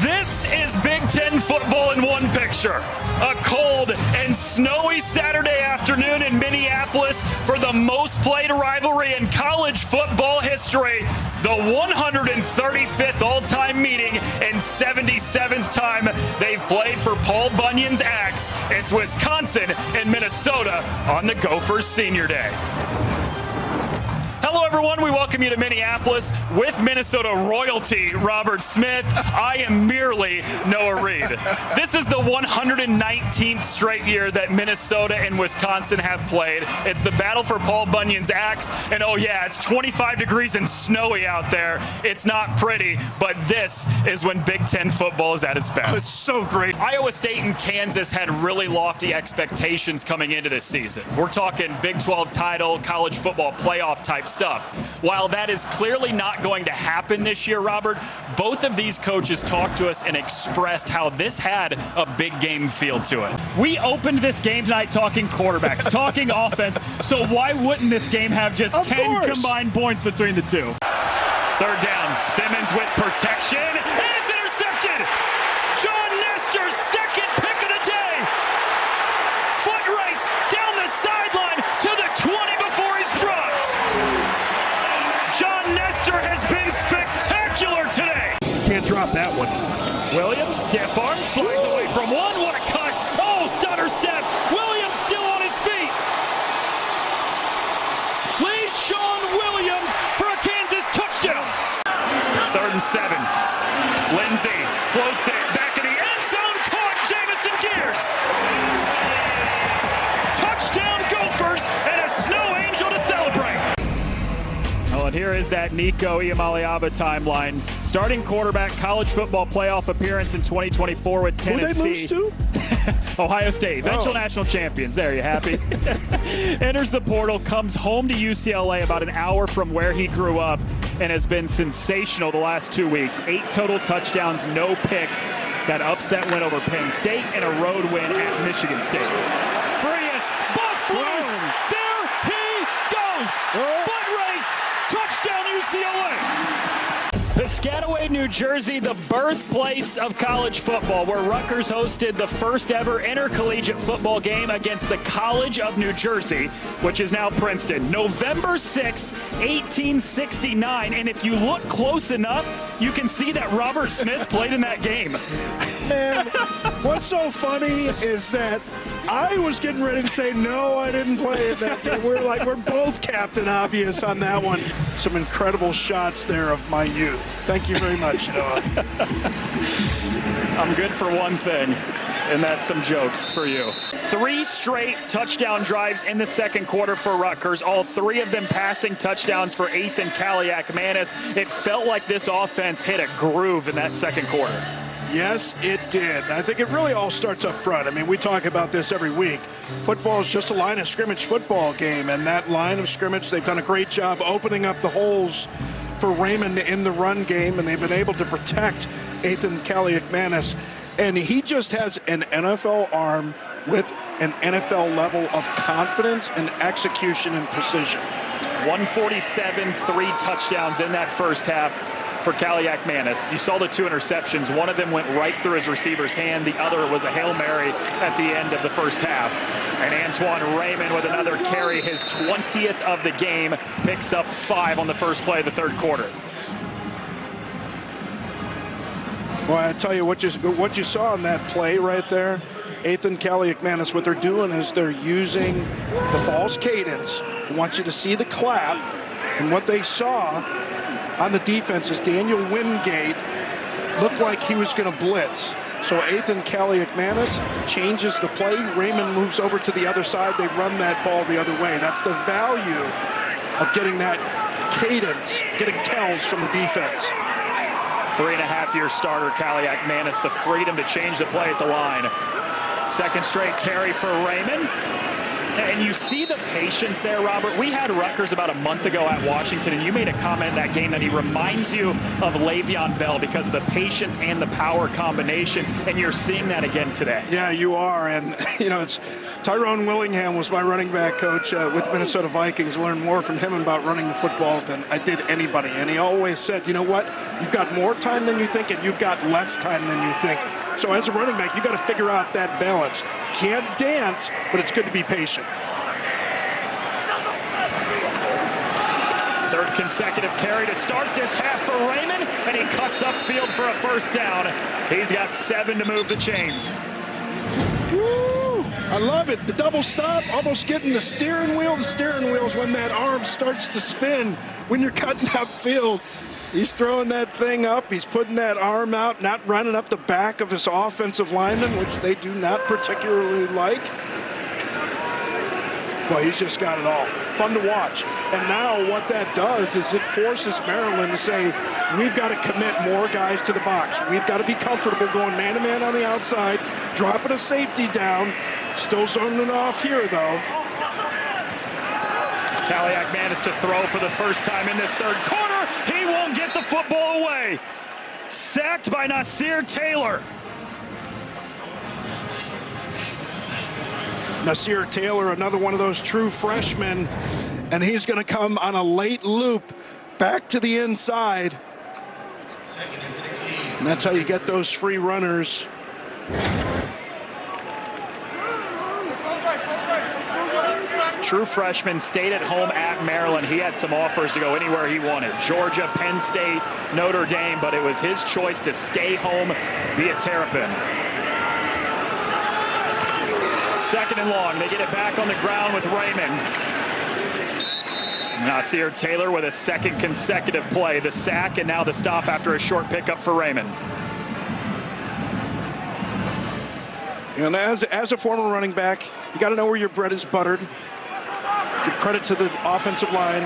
This is Big Ten football in one picture. A cold and snowy Saturday afternoon in Minneapolis for the most played rivalry in college football history. The 135th all-time meeting and 77th time they've played for Paul Bunyan's Axe. It's Wisconsin and Minnesota on the Gophers Senior Day. Hello, everyone. We welcome you to Minneapolis with Minnesota royalty, Robert Smith. I am merely Noah Reed. This is the 119th straight year that Minnesota and Wisconsin have played. It's the battle for Paul Bunyan's Axe. And oh yeah, it's 25 degrees and snowy out there. It's not pretty, but this is when Big Ten football is at its best. Oh, it's so great. Iowa State and Kansas had really lofty expectations coming into this season. We're talking Big 12 title, college football playoff type stuff. While that is clearly not going to happen this year, Robert, both of these coaches talked to us and expressed how this had a big game feel to it. We opened this game tonight talking quarterbacks, talking offense, so why wouldn't this game have just 10 combined points between the two? Third down, Simmons with protection, and it's intercepted! John Nestor's second pick of the day! Foot race down the sideline to the 20 before he's dropped! John Nestor has been spectacular today! Can't drop that one. Williams, stiff arm, slides away from one. What a cut! Oh, stutter step! Williams still on his feet! Leads Sean Williams for a Kansas touchdown! 3rd and 7. Lindsey floats it back in the end zone. Caught Jamison Gears. Touchdown Gophers and a snow angel to celebrate. Oh, and here is that Nico Iamaleava timeline. Starting quarterback, college football playoff appearance in 2024 with Tennessee. Who they lose to? Ohio State, eventual national champions. There, you happy? Enters the portal, comes home to UCLA about an hour from where he grew up, and has been sensational the last 2 weeks. 8 total touchdowns, no picks. That upset win over Penn State and a road win at Michigan State. Frias, bust loose! There he goes! Foot race! Touchdown UCLA! Piscataway, New Jersey, the birthplace of college football, where Rutgers hosted the first ever intercollegiate football game against the College of New Jersey, which is now Princeton. November 6th, 1869. And if you look close enough, you can see that Robert Smith played in that game. Man, what's so funny is that I was getting ready to say, no, I didn't play in that game. We're both Captain Obvious on that one. Some incredible shots there of my youth. Thank you very much, Noah. I'm good for one thing, and that's some jokes for you. 3 straight touchdown drives in the second quarter for Rutgers, all 3 of them passing touchdowns for Ethan Kaliakmanis. It felt like this offense hit a groove in that second quarter. Yes, it did. I think it really all starts up front. I mean, we talk about this every week. Football is just a line of scrimmage football game, and that line of scrimmage, they've done a great job opening up the holes for Raymond in the run game, and they've been able to protect Ethan Kaliakmanis. And he just has an NFL arm with an NFL level of confidence and execution and precision. 147, 3 touchdowns in that first half for Kaliakmanis. You saw the 2 interceptions. One of them went right through his receiver's hand. The other was a Hail Mary at the end of the first half. And Antoine Raymond with another carry, his 20th of the game, picks up 5 on the first play of the third quarter. Well, I tell you what you saw in that play right there, Ethan Kaliakmanis, what they're doing is they're using the false cadence. I want you to see the clap, and what they saw on the defense is Daniel Wingate looked like he was going to blitz. So Ethan Kaliakmanis changes the play. Raymond moves over to the other side. They run that ball the other way. That's the value of getting that cadence, getting tells from the defense. 3.5-year starter Kaliakmanis, the freedom to change the play at the line. Second straight carry for Raymond. And you see the patience there, Robert. We had Rutgers about a month ago at Washington, and you made a comment in that game that he reminds you of Le'Veon Bell because of the patience and the power combination, and you're seeing that again today. Yeah, you are, and you know, it's Tyrone Willingham was my running back coach with Minnesota Vikings. Learned more from him about running the football than I did anybody. And he always said, you know what? You've got more time than you think, and you've got less time than you think. So as a running back, you got to figure out that balance. Can't dance, but it's good to be patient. Third consecutive carry to start this half for Raymond, and he cuts upfield for a first down. He's got 7 to move the chains. Woo! I love it. The double stop, almost getting the steering wheel. The steering wheel is when that arm starts to spin when you're cutting upfield. He's throwing that thing up. He's putting that arm out, not running up the back of his offensive lineman, which they do not particularly like. Well, he's just got it all. Fun to watch. And now what that does is it forces Maryland to say, we've got to commit more guys to the box. We've got to be comfortable going man-to-man on the outside, dropping a safety down, still zoning off here, though. Kaliakmanis to throw for the first time in this third quarter. He won't get the football away. Sacked by Nasir Taylor. Nasir Taylor, another one of those true freshmen, and he's going to come on a late loop back to the inside. And that's how you get those free runners. True freshman, stayed at home at Maryland. He had some offers to go anywhere he wanted. Georgia, Penn State, Notre Dame, but it was his choice to stay home via Terrapin. Second and long. They get it back on the ground with Raymond. Nasir Taylor with a second consecutive play. The sack and now the stop after a short pickup for Raymond. And as a former running back, you got to know where your bread is buttered. Give credit to the offensive line.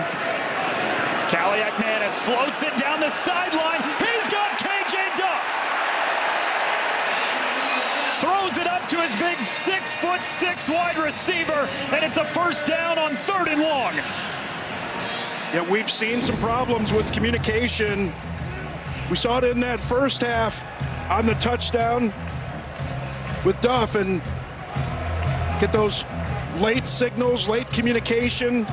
Kaliakmanis floats it down the sideline. He's got KJ Duff. Throws it up to his big 6'6" wide receiver, and it's a first down on 3rd and long. Yeah, we've seen some problems with communication. We saw it in that first half on the touchdown with Duff, and get those late signals, late communication.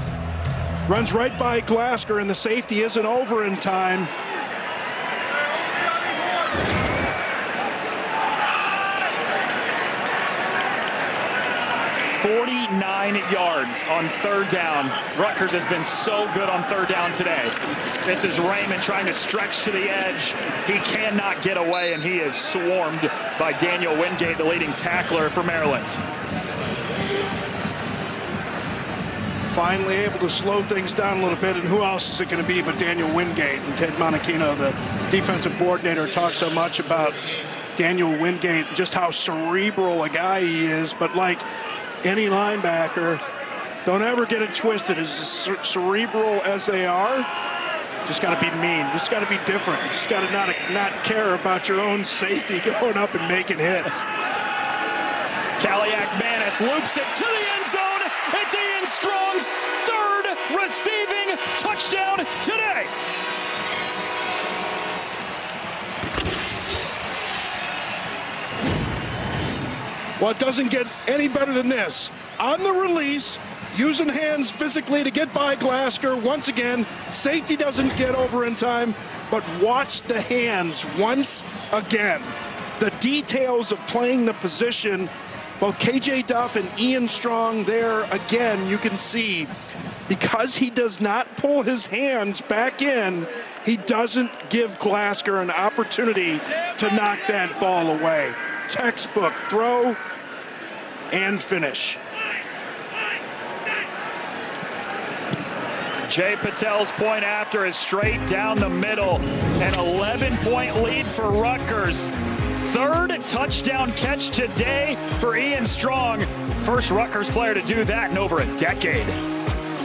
Runs right by Glasgow, and the safety isn't over in time. yards on 3rd down. Rutgers has been so good on 3rd down today. This is Raymond trying to stretch to the edge. He cannot get away, and he is swarmed by Daniel Wingate, the leading tackler for Maryland. Finally able to slow things down a little bit, and who else is it going to be but Daniel Wingate? And Ted Monachino, the defensive coordinator, talks so much about Daniel Wingate, just how cerebral a guy he is. But like any linebacker, don't ever get it twisted. As cerebral as they are, just got to be mean. Just got to be different. Just got to not care about your own safety going up and making hits. Kaliakmanis loops it to the end zone. It's Ian Strong's 3rd receiving touchdown today. Well, it doesn't get any better than this. On the release, using hands physically to get by Glasgow. Once again, safety doesn't get over in time, but watch the hands once again. The details of playing the position, both KJ Duff and Ian Strong there, again, you can see, because he does not pull his hands back in, he doesn't give Glasgow an opportunity to knock that ball away. Textbook throw and finish. Jay Patel's point after is straight down the middle. An 11-point lead for Rutgers. 3rd touchdown catch today for Ian Strong. First Rutgers player to do that in over a decade.